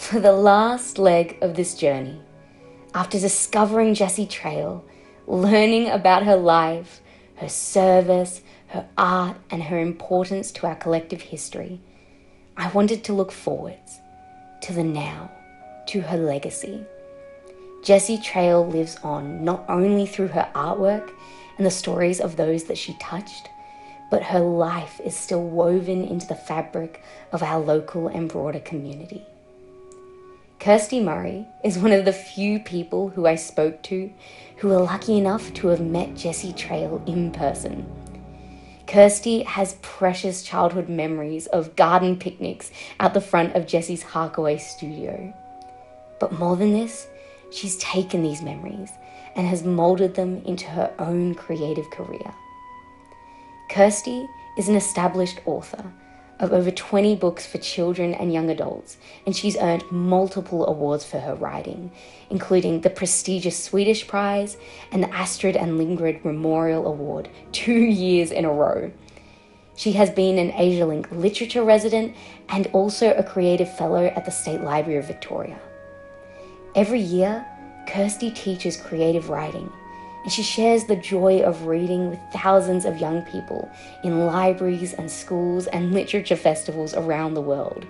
For the last leg of this journey, after discovering Jessie Traill, learning about her life, her service, her art, and her importance to our collective history, I wanted to look forwards, to the now, to her legacy. Jessie Traill lives on not only through her artwork and the stories of those that she touched, but her life is still woven into the fabric of our local and broader community. KIRSTY MURRY is one of the few people who I spoke to who were lucky enough to have met Jessie Traill in person. KIRSTY has precious childhood memories of garden picnics out the front of Jessie's Harkaway studio. But more than this, she's taken these memories and has molded them into her own creative career. KIRSTY is an established author of over 20 books for children and young adults, and she's earned multiple awards for her writing, including the prestigious Swedish Prize and the Astrid and Lindgren Memorial Award 2 years in a row. She has been an AsiaLink literature resident and also a creative fellow at the State Library of Victoria. Every year, KIRSTY teaches creative writing, and she shares the joy of reading with thousands of young people in libraries and schools and literature festivals around the world.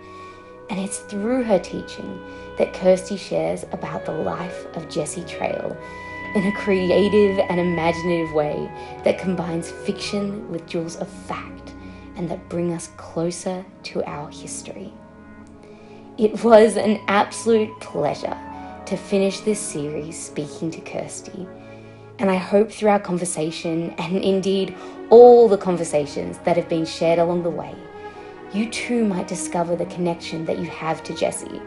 And it's through her teaching that KIRSTY shares about the life of Jessie Traill in a creative and imaginative way that combines fiction with jewels of fact and that bring us closer to our history. It was an absolute pleasure to finish this series speaking to KIRSTY. And I hope through our conversation, and indeed all the conversations that have been shared along the way, you too might discover the connection that you have to Jessie.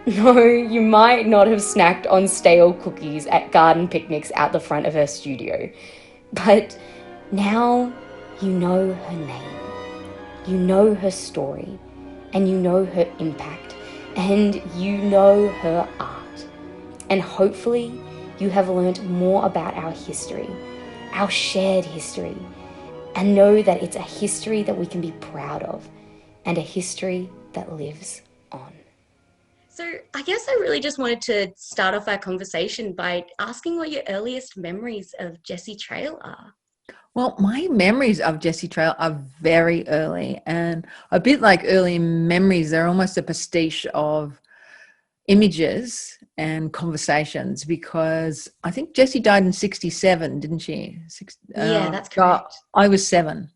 No, you might not have snacked on stale cookies at garden picnics out the front of her studio, but now you know her name, you know her story, and you know her impact, and you know her art. And hopefully, you have learned more about our history, our shared history, and know that it's a history that we can be proud of and a history that lives on. So I guess I really just wanted to start off our conversation by asking what your earliest memories of Jessie Traill are. Well, my memories of Jessie Traill are very early, and a bit like early memories, they're almost a pastiche of images and conversations, because I think Jessie died in 1967, didn't she? Yeah, that's correct. I was 7.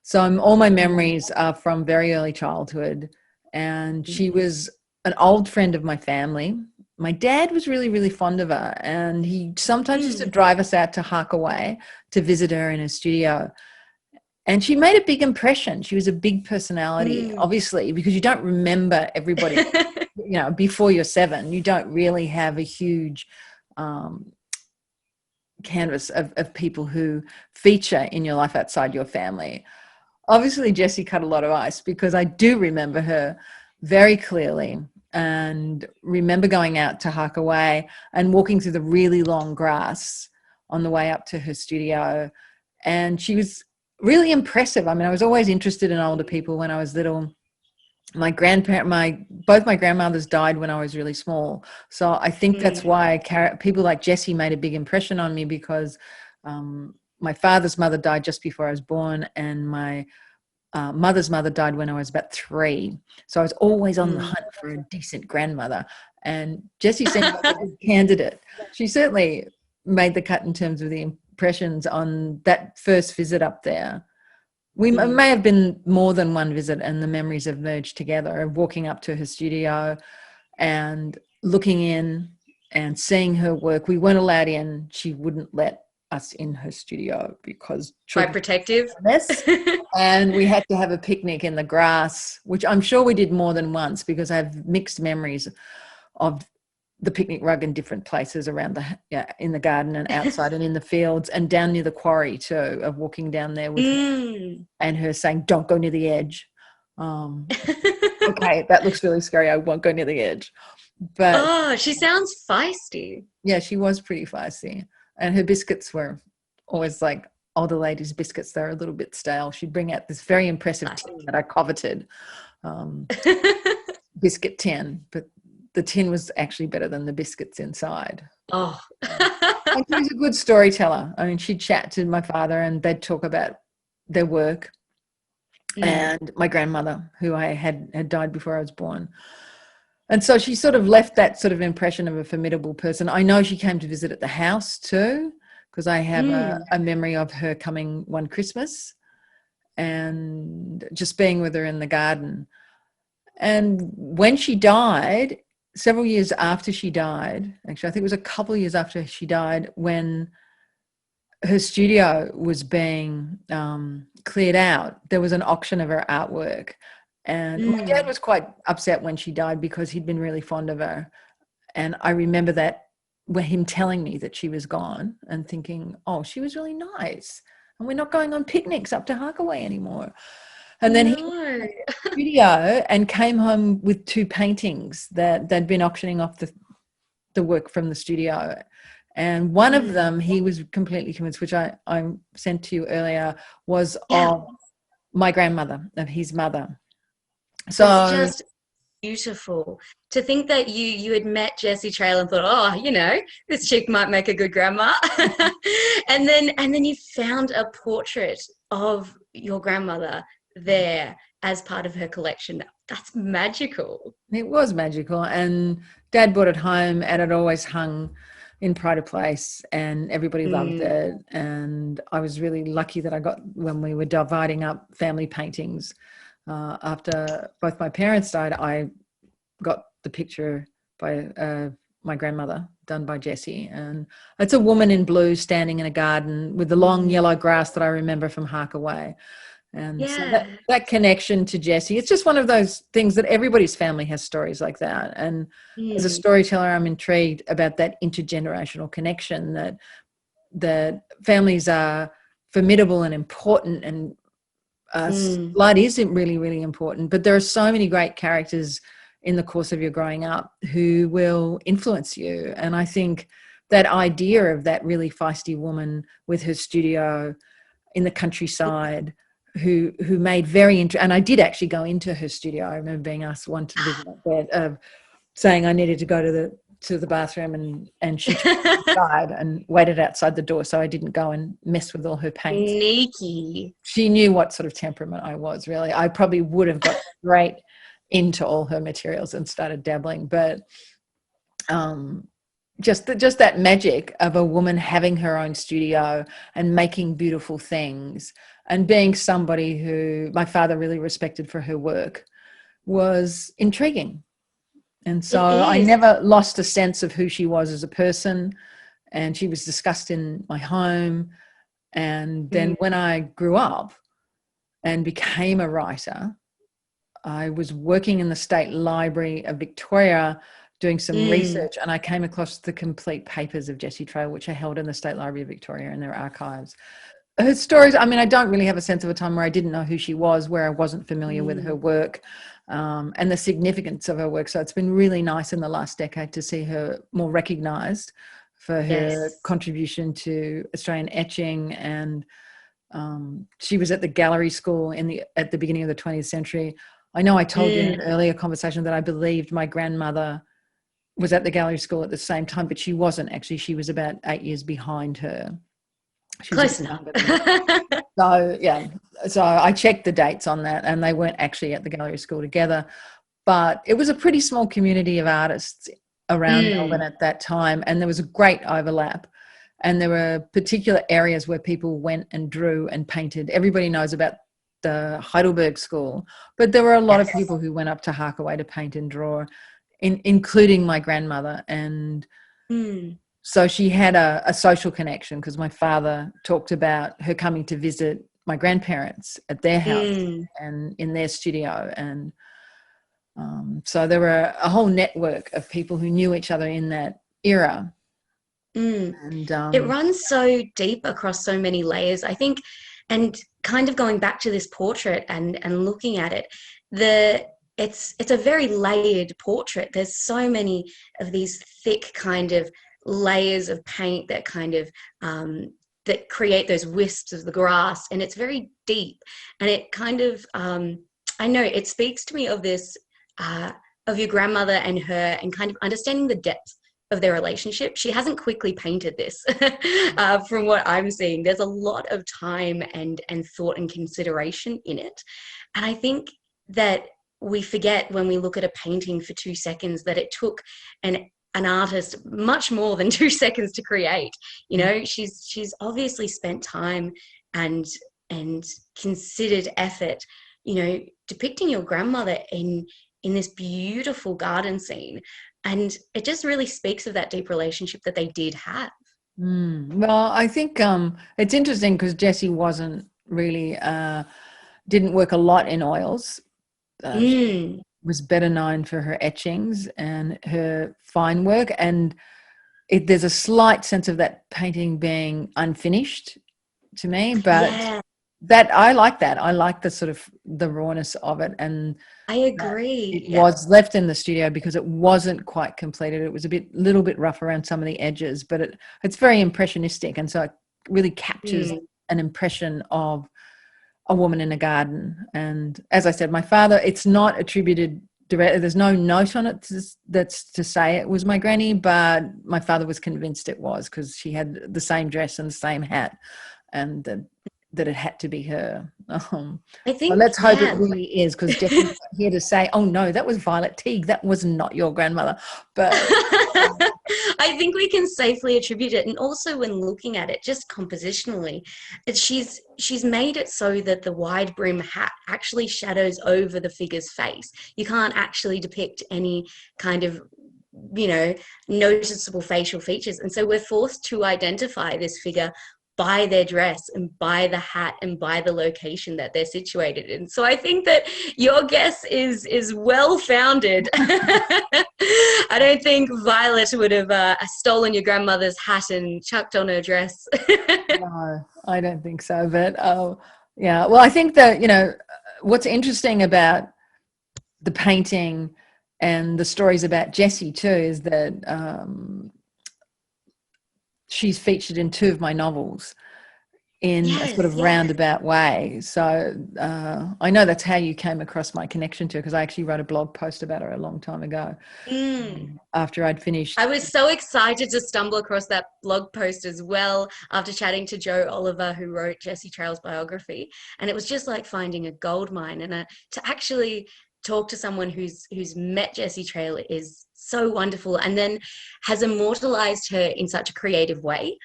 So all my memories are from very early childhood, and she was an old friend of my family. My dad was really, really fond of her, and he sometimes used to drive us out to Harkaway to visit her in her studio. And she made a big impression. She was a big personality, obviously, because you don't remember everybody. You know, before you're 7, you don't really have a huge canvas of people who feature in your life outside your family. Obviously, Jessie cut a lot of ice, because I do remember her very clearly, and remember going out to Harkaway and walking through the really long grass on the way up to her studio. And she was really impressive. I mean, I was always interested in older people when I was little. Both my grandmothers died when I was really small, so I think that's why people like Jessie made a big impression on me, because my father's mother died just before I was born, and my mother's mother died when I was about 3. So I was always on the hunt for a decent grandmother, and Jessie seemed like a good candidate. She certainly made the cut in terms of the impressions on that first visit up there. We may have been more than one visit, and the memories have merged together of walking up to her studio and looking in and seeing her work. We weren't allowed in. She wouldn't let us in her studio because Quite protective. And we had to have a picnic in the grass, which I'm sure we did more than once, because I have mixed memories of the picnic rug in different places around in the garden and outside and in the fields and down near the quarry too, of walking down there with her and her saying, "Don't go near the edge." Okay, that looks really scary. I won't go near the edge. But she sounds feisty. Yeah, she was pretty feisty. And her biscuits were always like older ladies' biscuits. They're a little bit stale. She'd bring out this very impressive tin that I coveted, biscuit tin, but the tin was actually better than the biscuits inside. Oh. And she was a good storyteller. I mean, she'd chat to my father and they'd talk about their work. And my grandmother, who I had died before I was born. And so she sort of left that sort of impression of a formidable person. I know she came to visit at the house too, because I have a memory of her coming one Christmas and just being with her in the garden. And when she died, several years after she died, actually, I think it was a couple of years after she died, when her studio was being cleared out, there was an auction of her artwork. And my dad was quite upset when she died because he'd been really fond of her. And I remember that, when him telling me that she was gone and thinking, oh, she was really nice. And we're not going on picnics up to Harkaway anymore. And then he went to the studio and came home with 2 paintings that they'd been auctioning off the work from the studio. And one of them, he was completely convinced, which I sent to you earlier, was of my grandmother, of his mother. So it's just beautiful to think that you had met Jessie Traill and thought, oh, you know, this chick might make a good grandma. and then you found a portrait of your grandmother there as part of her collection. That's magical. It was magical. And Dad brought it home and it always hung in Pride of Place and everybody loved it. And I was really lucky that I got, when we were dividing up family paintings, after both my parents died, I got the picture by my grandmother done by Jessie. And it's a woman in blue standing in a garden with the long yellow grass that I remember from Harkaway. And so that connection to Jessie, it's just one of those things that everybody's family has stories like that. And as a storyteller, I'm intrigued about that intergenerational connection, that families are formidable and important, and blood isn't really, really important. But there are so many great characters in the course of your growing up who will influence you. And I think that idea of that really feisty woman with her studio in the countryside, who made very and I did actually go into her studio. I remember being asked one to visit there, saying I needed to go to the bathroom, and she took me inside and waited outside the door so I didn't go and mess with all her paints. Sneaky. She knew what sort of temperament I was, really. I probably would have got straight into all her materials and started dabbling, but just that magic of a woman having her own studio and making beautiful things and being somebody who my father really respected for her work was intriguing. And so I never lost a sense of who she was as a person, and she was discussed in my home. And then when I grew up and became a writer, I was working in the State Library of Victoria doing some research, and I came across the complete papers of Jessie Traill, which are held in the State Library of Victoria in their archives. Her stories, I mean, I don't really have a sense of a time where I didn't know who she was, where I wasn't familiar with her work, and the significance of her work. So it's been really nice in the last decade to see her more recognised for her contribution to Australian etching. And she was at the gallery school at the beginning of the 20th century. I know I told you in an earlier conversation that I believed my grandmother was at the gallery school at the same time, but she wasn't actually. She was about 8 years behind her. Close enough. So, yeah. So I checked the dates on that, and they weren't actually at the gallery school together. But it was a pretty small community of artists around Melbourne at that time, and there was a great overlap. And there were particular areas where people went and drew and painted. Everybody knows about the Heidelberg School, but there were a lot of people who went up to Harkaway to paint and draw, including my grandmother. And so she had a social connection, because my father talked about her coming to visit my grandparents at their house and in their studio. And so there were a whole network of people who knew each other in that era. And it runs so deep across so many layers, I think. And kind of going back to this portrait and looking at it, it's a very layered portrait. There's so many of these thick kind of layers of paint that kind of that create those wisps of the grass, and it's very deep. And it kind of I know it speaks to me of this of your grandmother and her, and kind of understanding the depth of their relationship. She hasn't quickly painted this. From what I'm seeing, there's a lot of time and thought and consideration in it. And I think that we forget when we look at a painting for 2 seconds that it took an artist much more than 2 seconds to create. You know, she's obviously spent time and considered effort, you know, depicting your grandmother in this beautiful garden scene. And it just really speaks of that deep relationship that they did have. Well, I think it's interesting because Jessie wasn't really, didn't work a lot in oils. She was better known for her etchings and her fine work. And there's a slight sense of that painting being unfinished to me, but that I like that. I like the sort of the rawness of it. And I agree. It was left in the studio because it wasn't quite completed. It was little bit rough around some of the edges, but it's very impressionistic. And so it really captures an impression of a woman in a garden. And as I said, my father, it's not attributed directly. There's no note on it that's to say it was my granny, but my father was convinced it was because she had the same dress and the same hat, and that it had to be her. I think, well, let's hope it really is, because Jessie's not here to say, oh no, that was Violet Teague, that was not your grandmother. But I think we can safely attribute it. And also when looking at it just compositionally, she's made it so that the wide brim hat actually shadows over the figure's face. You can't actually depict any kind of, you know, noticeable facial features. And so we're forced to identify this figure by their dress and by the hat and by the location that they're situated in. So I think that your guess is well founded. I don't think Violet would have stolen your grandmother's hat and chucked on her dress. No, I don't think so. But yeah, well, I think that, you know, what's interesting about the painting and the stories about Jessie too is that she's featured in 2 of my novels in a sort of roundabout way. So I know that's how you came across my connection to her, because I actually wrote a blog post about her a long time ago after I'd finished. I was so excited to stumble across that blog post as well after chatting to Joe Oliver, who wrote Jessie Traill's biography. And it was just like finding a gold mine. And to actually talk to someone who's met Jessie Traill is so wonderful, and then has immortalized her in such a creative way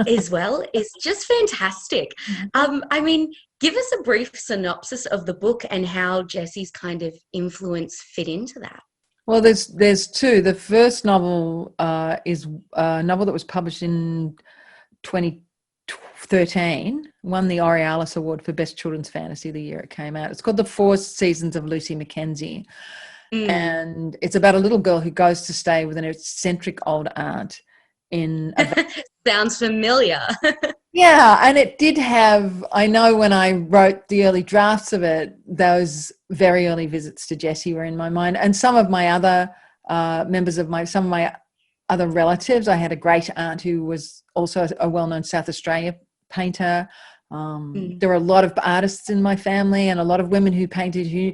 as well is just fantastic. I mean, give us a brief synopsis of the book and how Jessie's kind of influence fit into that. Well, there's 2. The first novel is a novel that was published in 2013, won the Aurealis Award for Best Children's Fantasy the year it came out. It's called The 4 Seasons of Lucy Mackenzie. And it's about a little girl who goes to stay with an eccentric old aunt in a sounds familiar. Yeah, and it did have, I know when I wrote the early drafts of it, those very early visits to Jessie were in my mind. And some of my other some of my other relatives, I had a great aunt who was also a well-known South Australia painter. There were a lot of artists in my family and a lot of women who painted who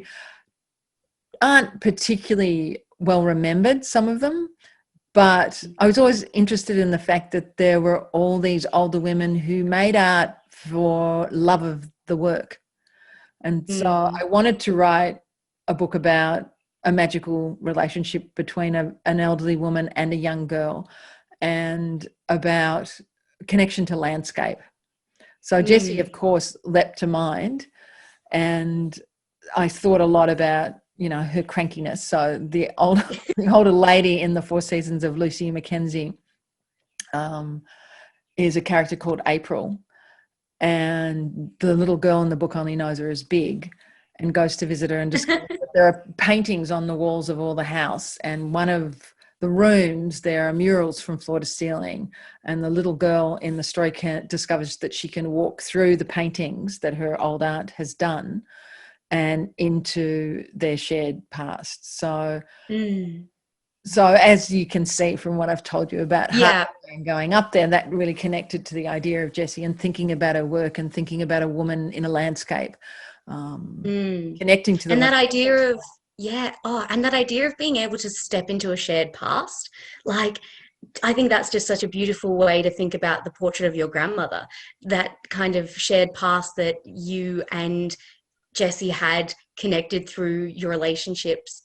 aren't particularly well remembered, some of them, but I was always interested in the fact that there were all these older women who made art for love of the work. And so I wanted to write a book about a magical relationship between an elderly woman and a young girl, and about connection to landscape. So Jessie, of course, leapt to mind, and I thought a lot about, you know, her crankiness. So the older lady in the 4 Seasons of Lucy Mackenzie is a character called April, and the little girl in the book only knows her as Big, and goes to visit her and discovers that there are paintings on the walls of all the house, and one of the rooms there are murals from floor to ceiling, and the little girl in the story discovers that she can walk through the paintings that her old aunt has done and into their shared past. So as you can see from what I've told you about going up there, that really connected to the idea of Jessie and thinking about her work and thinking about a woman in a landscape, connecting to the and that idea of Yeah. Oh, and that idea of being able to step into a shared past, like, I think that's just such a beautiful way to think about the portrait of your grandmother, that kind of shared past that you and Jessie had connected through your relationships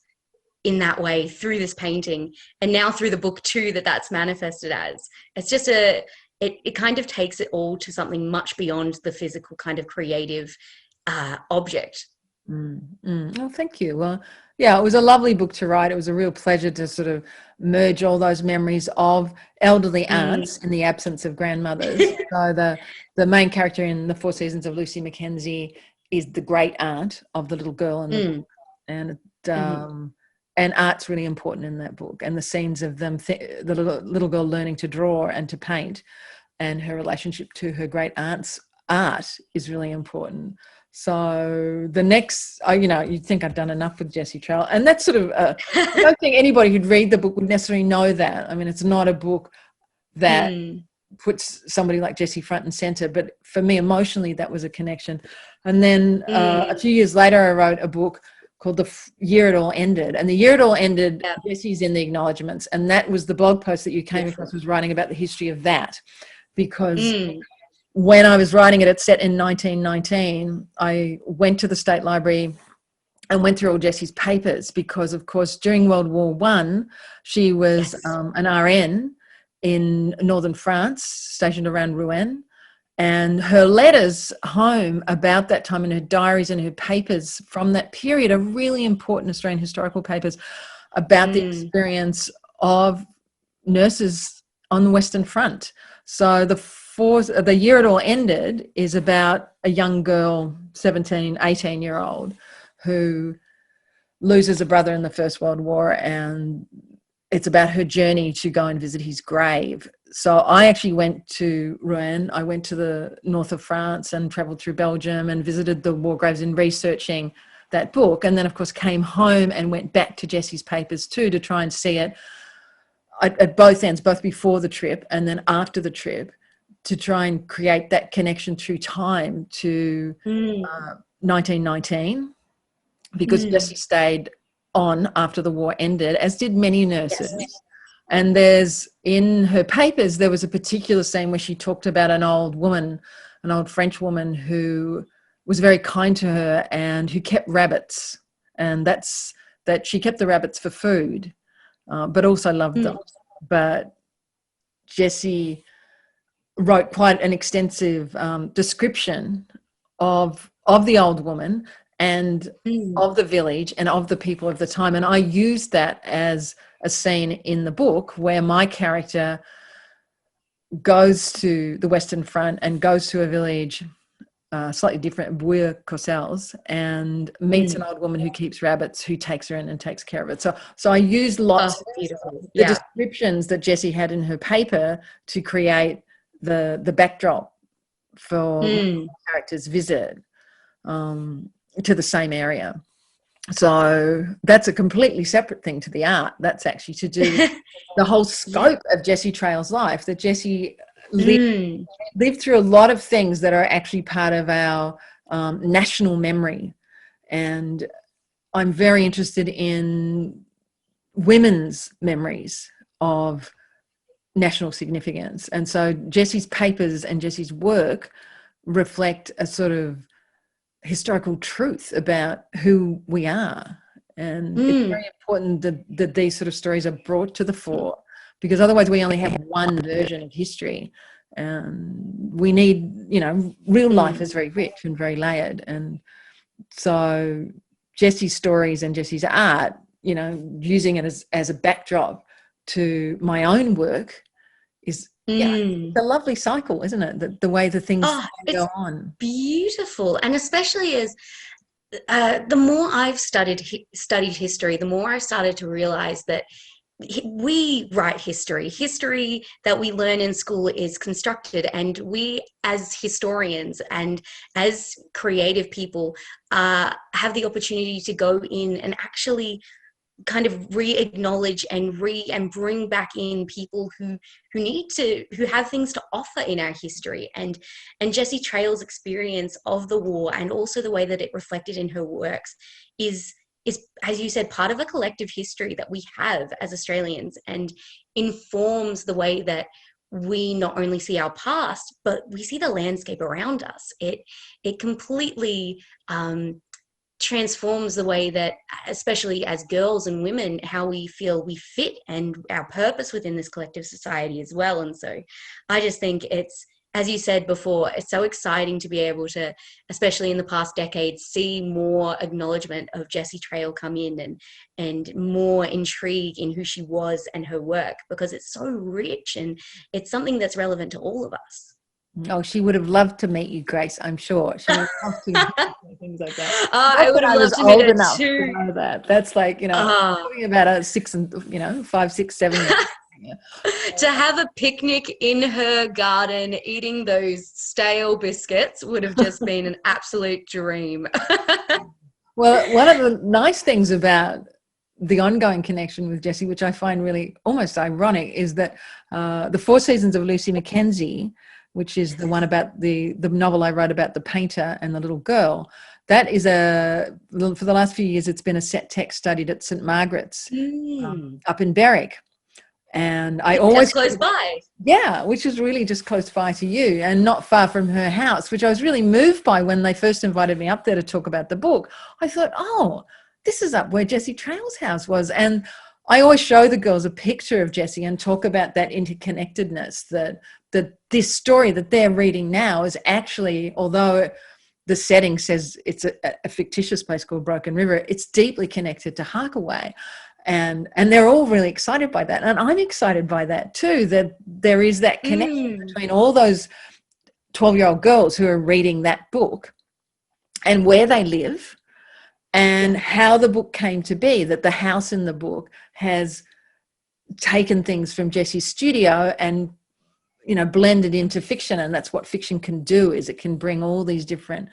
in that way through this painting, and now through the book too, that's manifested as. It's just it kind of takes it all to something much beyond the physical kind of creative object. Oh, thank you. Well, yeah, it was a lovely book to write. It was a real pleasure to sort of merge all those memories of elderly aunts in the absence of grandmothers. So the main character in The Four Seasons of Lucy Mackenzie is the great aunt of the little girl in the book, and and art's really important in that book. And the scenes of them, the little girl learning to draw and to paint, and her relationship to her great aunt's art is really important. So the next, you'd think I'd done enough with Jessie Traill, and that's sort of, I don't think anybody who'd read the book would necessarily know that. I mean, it's not a book that puts somebody like Jessie front and center, but for me, emotionally, that was a connection. And then a few years later, I wrote a book called The Year It All Ended, and The Year It All Ended, Jessie's in the acknowledgements, and that was the blog post that you came across, was writing about the history of that, because when I was writing it, it's set in 1919. I went to the State Library and went through all Jessie's papers because, of course, during World War One, she was an RN in northern France, stationed around Rouen. And her letters home about that time, and her diaries and her papers from that period, are really important Australian historical papers about the experience of nurses on the Western Front. So the Year It All Ended is about a young girl, 17, 18-year-old, who loses a brother in the First World War, and it's about her journey to go and visit his grave. So I actually went to Rouen. I went to the north of France and traveled through Belgium and visited the war graves in researching that book. And then, of course, came home and went back to Jessie's papers too, to try and see it at both ends, both before the trip and then after the trip, to try and create that connection through time to 1919, because Jessie stayed on after the war ended, as did many nurses. And in her papers, there was a particular scene where she talked about an old woman, an old French woman who was very kind to her and who kept rabbits. And that she kept the rabbits for food, but also loved them. But Jessie wrote quite an extensive description of the old woman and of the village and of the people of the time. And I used that as a scene in the book where my character goes to the Western Front and goes to a village slightly different, Bouille-Corsels, and meets an old woman who keeps rabbits, who takes her in and takes care of it. So I used lots of the descriptions that Jessie had in her paper to create the backdrop for the character's visit to the same area. So that's a completely separate thing to the art. That's actually to do with the whole scope of Jessie Traill's life, that Jessie lived through a lot of things that are actually part of our national memory. And I'm very interested in women's memories of national significance. And so Jessie's papers and Jessie's work reflect a sort of historical truth about who we are. And it's very important that these sort of stories are brought to the fore, because otherwise we only have one version of history. And we need, real life is very rich and very layered. And so Jessie's stories and Jessie's art, using it as a backdrop to my own work is it's a lovely cycle, isn't it? The way the things go on. Beautiful. And especially as the more I've studied history, the more I started to realize that we write history that we learn in school is constructed, and we as historians and as creative people have the opportunity to go in and actually kind of re-acknowledge and bring back in people who have things to offer in our history. And Jessie Traill's experience of the war, and also the way that it reflected in her works, is is, as you said, part of a collective history that we have as Australians, and informs the way that we not only see our past, but we see the landscape around us. It completely transforms the way that, especially as girls and women, how we feel we fit and our purpose within this collective society as well. And so I just think it's, as you said before, it's so exciting to be able to, especially in the past decades, see more acknowledgement of Jessie Traill come in, and more intrigue in who she was and her work, because it's so rich and it's something that's relevant to all of us. Oh, she would have loved to meet you, Grace. I'm sure she would have loved to things like that. I would have I was loved to meet old her enough too. to know that. That's like, talking about a 6 and 5, 6, 7 years. To have a picnic in her garden eating those stale biscuits would have just been an absolute dream. Well, one of the nice things about the ongoing connection with Jessie, which I find really almost ironic, is that the 4 Seasons of Lucy Mackenzie, which is the one about the novel I wrote about the painter and the little girl, that is for the last few years, it's been a set text studied at St Margaret's up in Berwick. And I always, just close by. Yeah, which is really just close by to you and not far from her house, which I was really moved by when they first invited me up there to talk about the book. I thought, oh, this is up where Jessie Traill's house was. And I always show the girls a picture of Jessie and talk about that interconnectedness, that this story that they're reading now is actually, although the setting says it's a fictitious place called Broken River, it's deeply connected to Harkaway. And they're all really excited by that. And I'm excited by that too, that there is that connection between all those 12-year-old girls who are reading that book and where they live and how the book came to be, that the house in the book has taken things from Jessie's studio and blended into fiction. And that's what fiction can do, is it can bring all these different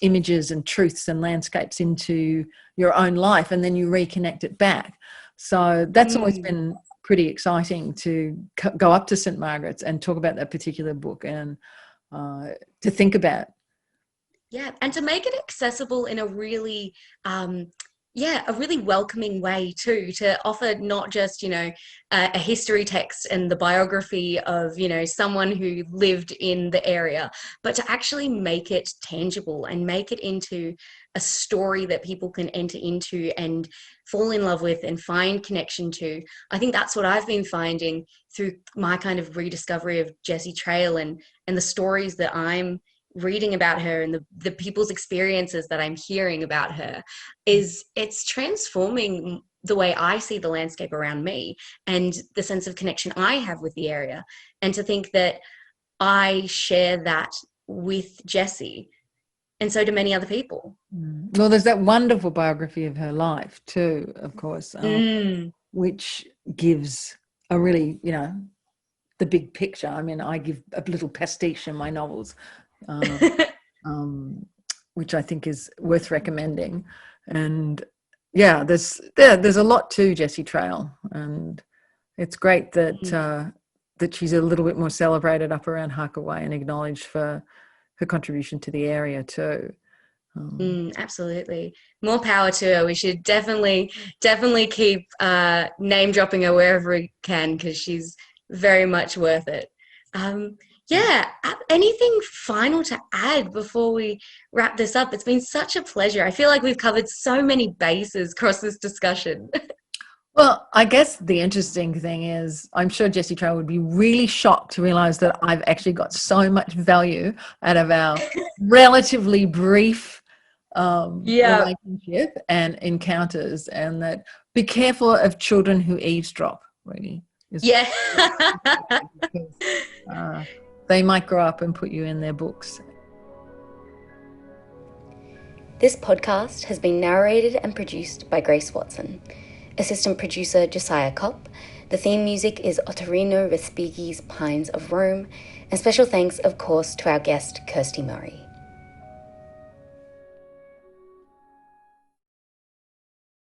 images and truths and landscapes into your own life, and then you reconnect it back. So that's always been pretty exciting, to go up to St Margaret's and talk about that particular book and to think about. Yeah, and to make it accessible in a really a really welcoming way too, to offer not just, a history text and the biography of, someone who lived in the area, but to actually make it tangible and make it into a story that people can enter into and fall in love with and find connection to. I think that's what I've been finding through my kind of rediscovery of Jessie Traill and the stories that I'm reading about her and the people's experiences that I'm hearing about her, is it's transforming the way I see the landscape around me and the sense of connection I have with the area. And to think that I share that with Jessie, and so do many other people. Well, there's that wonderful biography of her life too, of course, which gives a really, the big picture. I mean, I give a little pastiche in my novels, which I think is worth recommending. And yeah, there's a lot to Jessie Traill, and it's great that that she's a little bit more celebrated up around Harkaway and acknowledged for her contribution to the area too. Absolutely, more power to her. We should definitely keep name dropping her wherever we can, because she's very much worth it. Anything final to add before we wrap this up? It's been such a pleasure. I feel like we've covered so many bases across this discussion. Well, I guess the interesting thing is, I'm sure Jessie Traill would be really shocked to realize that I've actually got so much value out of our relatively brief relationship and encounters, and that be careful of children who eavesdrop, really. Yeah. They might grow up and put you in their books. This podcast has been narrated and produced by Grace Watson. Assistant producer Josiah Kopp. The theme music is Ottorino Respighi's Pines of Rome. And special thanks, of course, to our guest, KIRSTY MURRY.